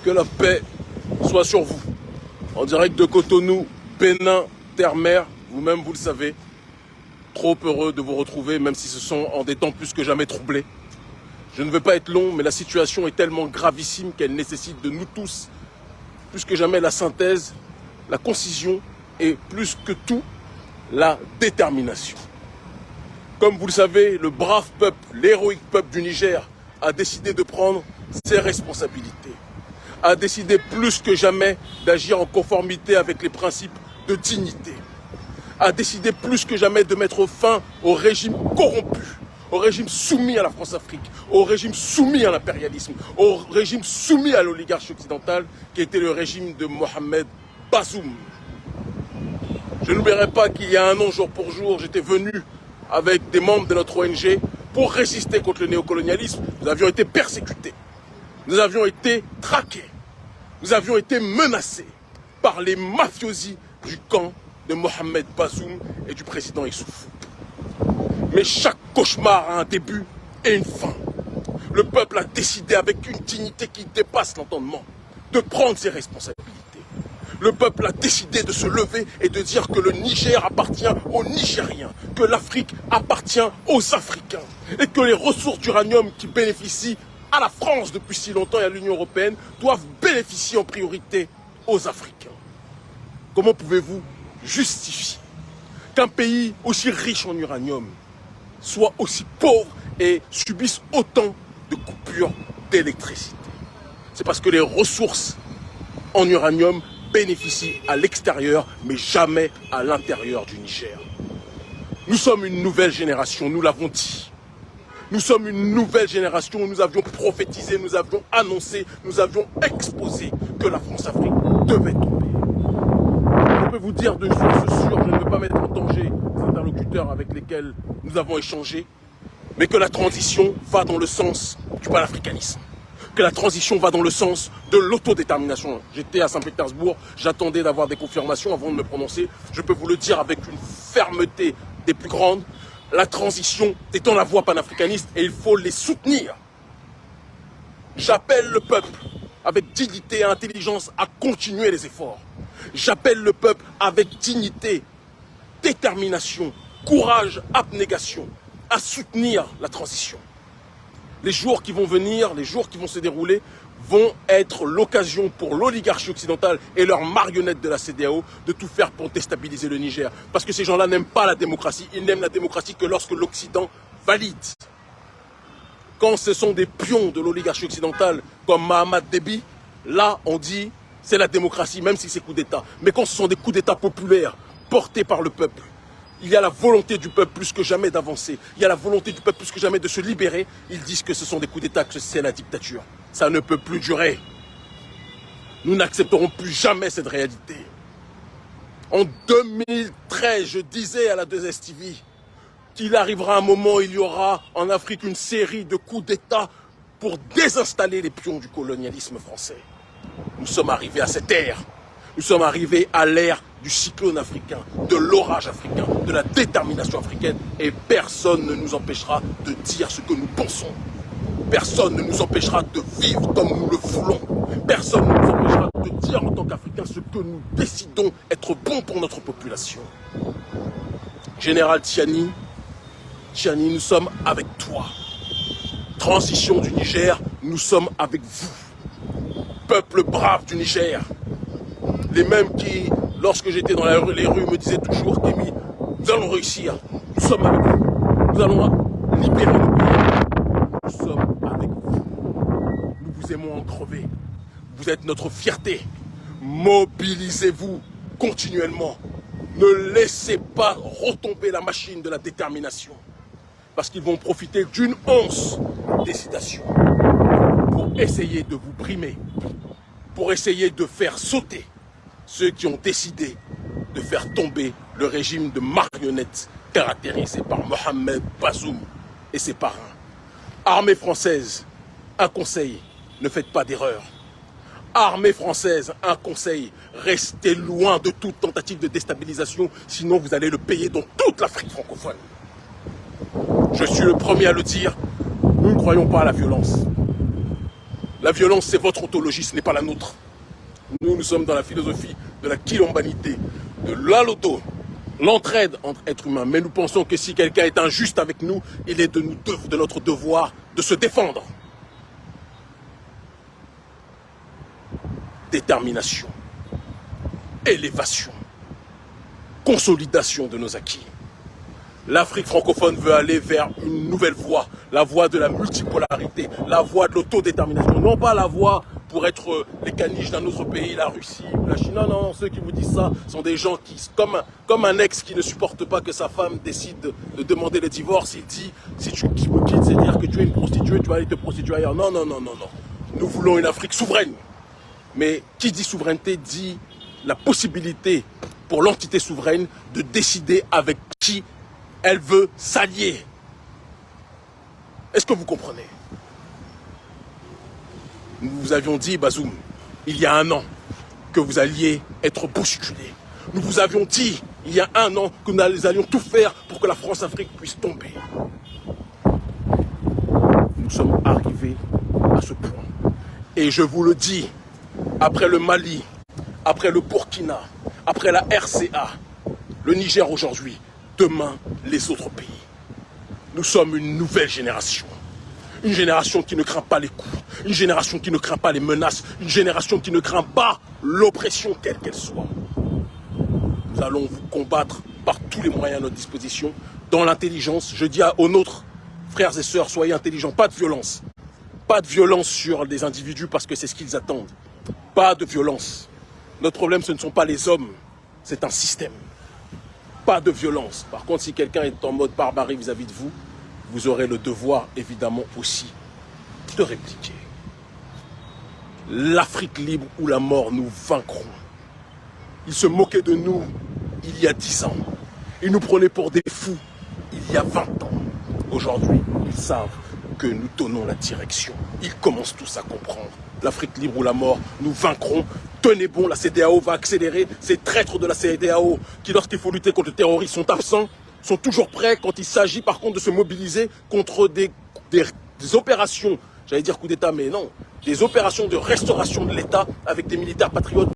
Que la paix soit sur vous. En direct de Cotonou, Bénin, terre-mer, vous-même vous le savez. Trop heureux de vous retrouver, même si ce sont en des temps plus que jamais troublés. Je ne veux pas être long, mais la situation est tellement gravissime qu'elle nécessite de nous tous, plus que jamais, la synthèse, la concision et plus que tout, la détermination. Comme vous le savez, le brave peuple, l'héroïque peuple du Niger a décidé de prendre ses responsabilités, a décidé plus que jamais d'agir en conformité avec les principes de dignité, a décidé plus que jamais de mettre fin au régime corrompu, au régime soumis à la France-Afrique, au régime soumis à l'impérialisme, au régime soumis à l'oligarchie occidentale qui était le régime de Mohamed Bazoum. Je n'oublierai pas qu'il y a un an, jour pour jour, j'étais venu avec des membres de notre ONG pour résister contre le néocolonialisme. Nous avions été persécutés, nous avions été traqués, nous avions été menacés par les mafiosi du camp de Mohamed Bazoum et du président Issoufou. Mais chaque cauchemar a un début et une fin. Le peuple a décidé avec une dignité qui dépasse l'entendement de prendre ses responsabilités. Le peuple a décidé de se lever et de dire que le Niger appartient aux Nigériens, que l'Afrique appartient aux Africains et que les ressources d'uranium qui bénéficient à la France depuis si longtemps et à l'Union européenne doivent bénéficier en priorité aux Africains. Comment pouvez-vous justifier qu'un pays aussi riche en uranium soit aussi pauvre et subisse autant de coupures d'électricité? C'est parce que les ressources en uranium bénéficient à l'extérieur, mais jamais à l'intérieur du Niger. Nous sommes une nouvelle génération, nous l'avons dit. Nous sommes une nouvelle génération, nous avions prophétisé, nous avions annoncé, nous avions exposé que la France-Afrique devait tomber. Je peux vous dire de source sûre, je ne veux pas mettre en danger les interlocuteurs avec lesquels nous avons échangé, mais que la transition va dans le sens du panafricanisme, que la transition va dans le sens de l'autodétermination. J'étais à Saint-Pétersbourg, j'attendais d'avoir des confirmations avant de me prononcer. Je peux vous le dire avec une fermeté des plus grandes, la transition est dans la voie panafricaniste et il faut les soutenir. J'appelle le peuple avec dignité et intelligence à continuer les efforts. J'appelle le peuple avec dignité, détermination, courage, abnégation, à soutenir la transition. Les jours qui vont venir, les jours qui vont se dérouler, vont être l'occasion pour l'oligarchie occidentale et leurs marionnettes de la CEDEAO de tout faire pour déstabiliser le Niger. Parce que ces gens-là n'aiment pas la démocratie, ils n'aiment la démocratie que lorsque l'Occident valide. Quand ce sont des pions de l'oligarchie occidentale comme Mahamat Déby, là on dit c'est la démocratie, même si c'est coup d'État. Mais quand ce sont des coups d'État populaires portés par le peuple, il y a la volonté du peuple plus que jamais d'avancer. Il y a la volonté du peuple plus que jamais de se libérer. Ils disent que ce sont des coups d'État, que c'est la dictature. Ça ne peut plus durer. Nous n'accepterons plus jamais cette réalité. En 2013, je disais à la 2STV qu'il arrivera un moment où il y aura en Afrique une série de coups d'État pour désinstaller les pions du colonialisme français. Nous sommes arrivés à cette ère. Nous sommes arrivés à l'ère du cyclone africain, de l'orage africain, de la détermination africaine. Et personne ne nous empêchera de dire ce que nous pensons. Personne ne nous empêchera de vivre comme nous le voulons. Personne ne nous empêchera de dire en tant qu'Africains ce que nous décidons être bon pour notre population. Général Tiani, nous sommes avec toi. Transition du Niger, nous sommes avec vous. Peuple brave du Niger. Les mêmes qui, lorsque j'étais dans les rues, me disaient toujours Kémy, nous allons réussir, nous sommes avec vous, nous allons libérer le pays, nous sommes avec vous, nous vous aimons en crever, vous êtes notre fierté, mobilisez-vous continuellement, ne laissez pas retomber la machine de la détermination, parce qu'ils vont profiter d'une once d'hésitation pour essayer de vous brimer, pour essayer de faire sauter ceux qui ont décidé de faire tomber le régime de marionnettes caractérisé par Mohamed Bazoum et ses parrains. Armée française, un conseil, ne faites pas d'erreur. Armée française, un conseil, restez loin de toute tentative de déstabilisation, sinon vous allez le payer dans toute l'Afrique francophone. Je suis le premier à le dire, nous ne croyons pas à la violence. La violence, c'est votre ontologie, ce n'est pas la nôtre. Nous sommes dans la philosophie de la quilombanité, de l'aloto, l'entraide entre êtres humains. Mais nous pensons que si quelqu'un est injuste avec nous, il est de notre devoir de se défendre. Détermination, élévation, consolidation de nos acquis. L'Afrique francophone veut aller vers une nouvelle voie, la voie de la multipolarité, la voie de l'autodétermination, non pas la voie pour être les caniches d'un autre pays, la Russie, la Chine. Non, non, ceux qui vous disent ça sont des gens qui, comme un ex qui ne supporte pas que sa femme décide de demander le divorce, il dit, si tu me quittes, c'est dire que tu es une prostituée, tu vas aller te prostituer ailleurs. Non, non, non, non, non. Nous voulons une Afrique souveraine. Mais qui dit souveraineté dit la possibilité pour l'entité souveraine de décider avec qui elle veut s'allier. Est-ce que vous comprenez? Nous vous avions dit, Bazoum, il y a un an, que vous alliez être bousculé. Nous vous avions dit, il y a un an, que nous allions tout faire pour que la France-Afrique puisse tomber. Nous sommes arrivés à ce point. Et je vous le dis, après le Mali, après le Burkina, après la RCA, le Niger aujourd'hui, demain les autres pays. Nous sommes une nouvelle génération. Une génération qui ne craint pas les coups, une génération qui ne craint pas les menaces, une génération qui ne craint pas l'oppression quelle qu'elle soit. Nous allons vous combattre par tous les moyens à notre disposition, dans l'intelligence. Je dis aux nôtres, frères et sœurs, soyez intelligents, pas de violence. Pas de violence sur des individus parce que c'est ce qu'ils attendent. Pas de violence. Notre problème, ce ne sont pas les hommes, c'est un système. Pas de violence. Par contre, si quelqu'un est en mode barbarie vis-à-vis de vous, vous aurez le devoir, évidemment, aussi, de répliquer. L'Afrique libre ou la mort, nous vaincrons. Ils se moquaient de nous il y a 10 ans. Ils nous prenaient pour des fous il y a 20 ans. Aujourd'hui, ils savent que nous donnons la direction. Ils commencent tous à comprendre. L'Afrique libre ou la mort, nous vaincrons. Tenez bon, la CEDEAO va accélérer. Ces traîtres de la CEDEAO qui, lorsqu'il faut lutter contre le terrorisme, sont absents, sont toujours prêts quand il s'agit par contre de se mobiliser contre des opérations, j'allais dire coup d'État, mais non, des opérations de restauration de l'État avec des militaires patriotes.